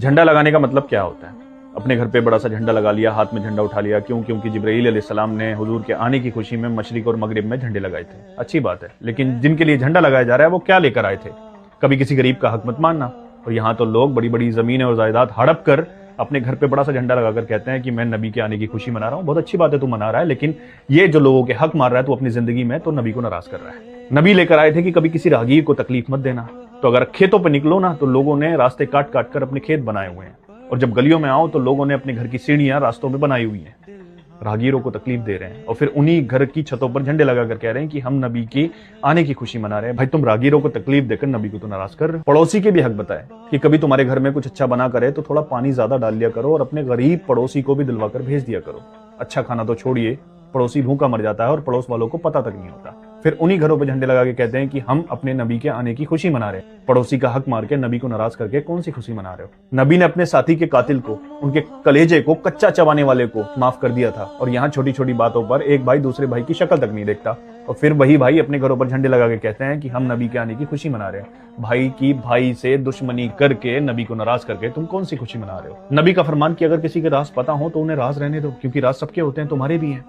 جھنڈا لگانے کا مطلب کیا ہوتا ہے؟ اپنے گھر پہ بڑا سا جھنڈا لگا لیا، ہاتھ میں جھنڈا اٹھا لیا، کیونکہ جبرائیل علیہ السلام نے حضور کے آنے کی خوشی میں مشرق اور مغرب میں جھنڈے لگائے تھے. اچھی بات ہے، لیکن جن کے لیے جھنڈا لگایا جا رہا ہے وہ کیا لے کر آئے تھے؟ کبھی کسی غریب کا حق مت ماننا. اور یہاں تو لوگ بڑی بڑی زمینیں اور جائیداد ہڑپ کر اپنے گھر پہ بڑا سا جھنڈا لگا کر کہتے ہیں کہ میں نبی کے آنے کی خوشی منا رہا ہوں. بہت اچھی بات ہے تو منا رہا ہے، لیکن یہ جو لوگوں کے حق مار رہا ہے تو اپنی زندگی میں تو نبی کو ناراض کر رہا ہے. نبی لے کر آئے تھے کہ کبھی کسی راہگیر کو تکلیف مت دینا. تو اگر کھیتوں پہ نکلو نا تو لوگوں نے راستے کاٹ کاٹ کر اپنے کھیت بنائے ہوئے ہیں، اور جب گلیوں میں آؤ تو لوگوں نے اپنے گھر کی سیڑھیاں راستوں میں بنائی ہوئی ہیں، راہگیروں کو تکلیف دے رہے ہیں، اور پھر انہی گھر کی چھتوں پر جھنڈے لگا کر کہہ رہے ہیں کہ ہم نبی کی آنے کی خوشی منا رہے ہیں. بھائی تم راہگیروں کو تکلیف دے کر نبی کو تو ناراض کر رہے ہو. پڑوسی کے بھی حق بتائے کہ کبھی تمہارے گھر میں کچھ اچھا بنا کرے تو تھوڑا پانی زیادہ ڈال لیا کرو، اور اپنے غریب پڑوسی کو بھی دلوا کر بھیج دیا کرو. اچھا کھانا تو چھوڑیے، پڑوسی بھوکا مر جاتا ہے اور پڑوس والوں کو پتہ تک نہیں ہوتا. پھر انہی گھروں پہ جھنڈے لگا کے کہتے ہیں کہ ہم اپنے نبی کے آنے کی خوشی منا رہے ہیں. پڑوسی کا حق مار کے نبی کو ناراض کر کے کون سی خوشی منا رہے ہو؟ نبی نے اپنے ساتھی کے قاتل کو، ان کے کلیجے کو کچا چبانے والے کو معاف کر دیا تھا، اور یہاں چھوٹی چھوٹی باتوں پر ایک بھائی دوسرے بھائی کی شکل تک نہیں دیکھتا، اور پھر وہی بھائی اپنے گھروں پر جھنڈے لگا کے کہتے ہیں کہ ہم نبی کے آنے کی خوشی منا رہے ہیں. بھائی کی بھائی سے دشمنی کر کے نبی کو ناراض کر کے تم کون سی خوشی منا رہے ہو؟ نبی کا فرمان کہ اگر کسی کے راز پتہ ہو تو انہیں راز رہنے دو، کیونکہ راز سب کے ہوتے ہیں، تمہارے بھی ہیں.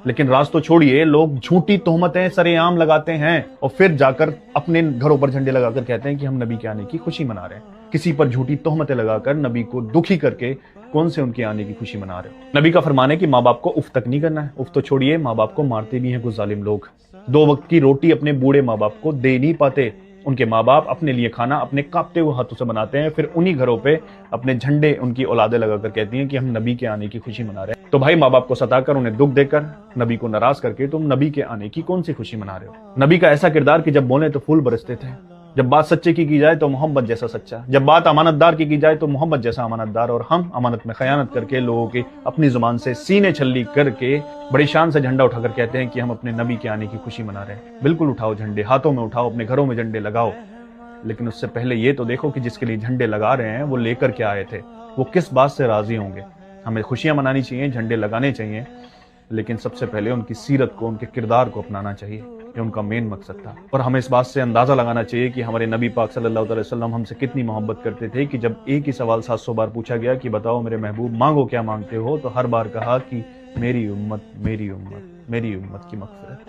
لیکن راز تو چھوڑیے، لوگ جھوٹی تہمتیں سرے عام لگاتے ہیں اور پھر جا کر اپنے گھروں پر جھنڈے لگا کر کہتے ہیں کہ ہم نبی کے آنے کی خوشی منا رہے ہیں. کسی پر جھوٹی تہمتیں لگا کر نبی کو دکھی کر کے کون سے ان کے آنے کی خوشی منا رہے ہو؟ نبی کا فرمان ہے کہ ماں باپ کو اف تک نہیں کرنا ہے. اف تو چھوڑیے، ماں باپ کو مارتے بھی ہیں کچھ ظالم لوگ. 2 وقت کی روٹی اپنے بوڑھے ماں باپ کو دے نہیں پاتے. ان کے ماں باپ اپنے لیے کھانا اپنے کانپتے ہوئے ہاتھوں سے بناتے ہیں، پھر انہی گھروں پہ اپنے جھنڈے ان کی اولادیں لگا کر کہتی ہیں کہ ہم نبی کے آنے کی خوشی منا رہے ہیں. تو بھائی ماں باپ کو ستا کر، انہیں دکھ دے کر، نبی کو ناراض کر کے تم نبی کے آنے کی کون سی خوشی منا رہے ہو؟ نبی کا ایسا کردار کہ جب بولیں تو پھول برستے تھے، جب بات سچے کی جائے تو محمد جیسا سچا، جب بات امانت دار کی جائے تو محمد جیسا امانت دار. اور ہم امانت میں خیانت کر کے لوگوں کی اپنی زبان سے سینے چھلی کر کے بڑی شان سے جھنڈا اٹھا کر کہتے ہیں کہ ہم اپنے نبی کے آنے کی خوشی منا رہے ہیں. بالکل اٹھاؤ جھنڈے، ہاتھوں میں اٹھاؤ، اپنے گھروں میں جھنڈے لگاؤ، لیکن اس سے پہلے یہ تو دیکھو کہ جس کے لیے جھنڈے لگا رہے ہیں وہ لے کر کیا آئے تھے، وہ کس بات سے راضی ہوں گے. ہمیں خوشیاں منانی چاہیے، جھنڈے لگانے چاہیے، لیکن سب سے پہلے ان کی سیرت کو، ان کے کردار کو اپنانا چاہیے. یہ ان کا مین مقصد تھا. اور ہمیں اس بات سے اندازہ لگانا چاہیے کہ ہمارے نبی پاک صلی اللہ علیہ وسلم ہم سے کتنی محبت کرتے تھے کہ جب ایک ہی سوال 700 بار پوچھا گیا کہ بتاؤ میرے محبوب مانگو کیا مانگتے ہو، تو ہر بار کہا کہ میری امت، میری امت، میری امت کی مغفرت.